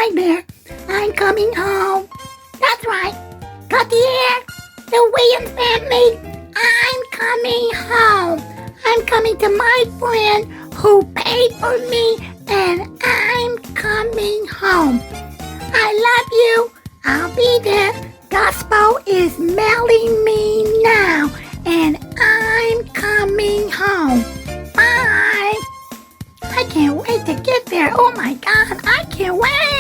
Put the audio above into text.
Hi there. I'm coming home. That's right. Got the air. The Williams family. I'm coming home. I'm coming to my friend who paid for me, and I'm coming home. I love you. I'll be there. Gospel is mailing me now, and I'm coming home. Bye. I can't wait to get there. Oh my God, I can't wait.